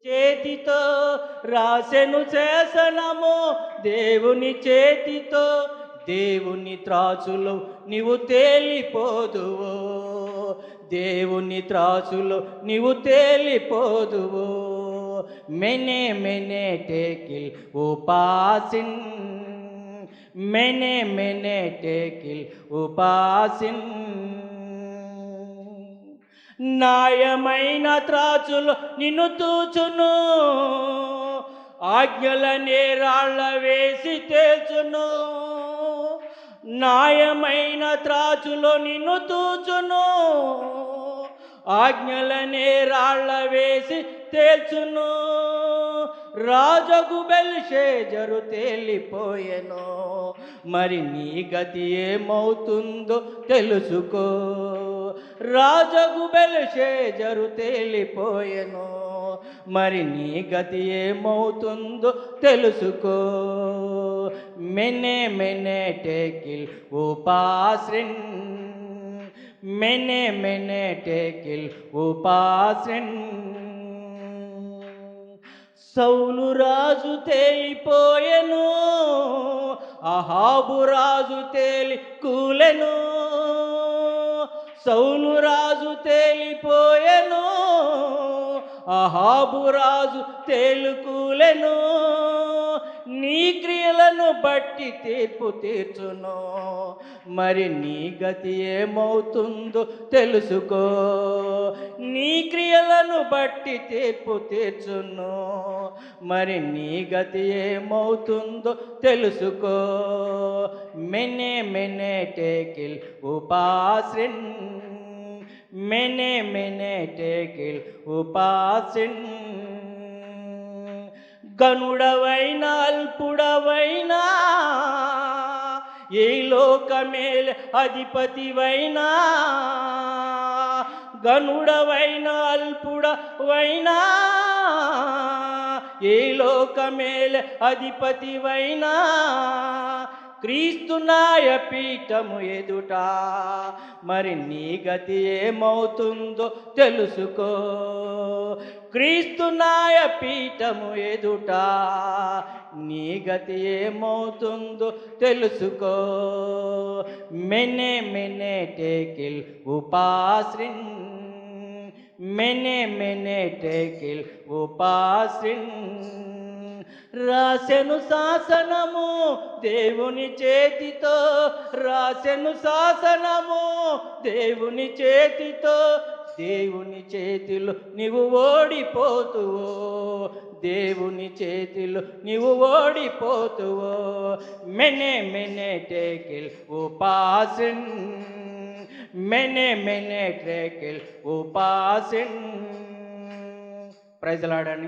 చేతితో రాసెను శాసనము దేవుని చేతితో దేవుని త్రాసులో నీవు తేలిపోదువో దేవుని త్రాసులో నీవు తేలిపోదువో మెనే మెనే టేకిల్ ఉపాసిన్ మెనే మెనే టేకిల్ ఉపాసిన్ న్యాయమైన త్రాచులు నిన్ను తూచును ఆజ్ఞల నేరాళ్ళ వేసి తేల్చును న్యాయమైన త్రాచులో నిన్ను తూచును ఆజ్ఞల నేరాళ్ళ వేసి తేల్చును రాజగు బెల్షేజరు తేలిపోయెను మరి నీ గతి ఏమవుతుందో తెలుసుకో రాజగు బెల్షేజరు తేలిపోయెను మరి నీ గతి ఏమవుతుందో తెలుసుకో మెనే మెనే టేకిల్ ఉపాసిన్ మెనే మెనే టేకిల్ ఉపాసిన్ సౌలు రాజు తేలిపోయెను అహాబు రాజు తేలి కూలెను సౌలు రాజు తేలిపోయెను అహాబు రాజు తేలుకూలెను నీ క్రియలను బట్టి తీర్పు తీర్చును మరి నీ గతి ఏమవుతుందో తెలుసుకో నీ క్రియలను బట్టి తీర్పు తీర్చును మరి నీ గతి ఏమవుతుందో తెలుసుకో మెనే మెనే టేకిల్ ఉపాసిన్ మెనే మెనే టేకిల్ ఉపాసిన్ గనుడవైన అల్పుడవైనా ఈ లోకమేల అధిపతివైనా గనుడవైన అల్పుడవైనా ఈ లోకమేల అధిపతివైనా క్రీస్తు న్యాయ పీఠము ఎదుట మరి నీ గతి ఏమవుతుందో తెలుసుకో క్రీస్తు న్యాయ పీఠము ఎదుట నీ గతి ఏమవుతుందో తెలుసుకో మెనే మెనే టేకిల్ ఉపాసిన్ మెనే మెనే టేకిల్ ఉపాసిన్ రాసెను శాసనము దేవుని చేతితో రాసెను శాసనము దేవుని చేతితో దేవుని చేతిలో నీవు ఓడిపోతువో దేవుని చేతిలో నీవు ఓడిపోతువో మెనే మెనే టేకిల్ ఉపాసిన్ మెనే మెనే టేకిల్ ఉపాసిన్ ప్రైజ్ లార్డ్.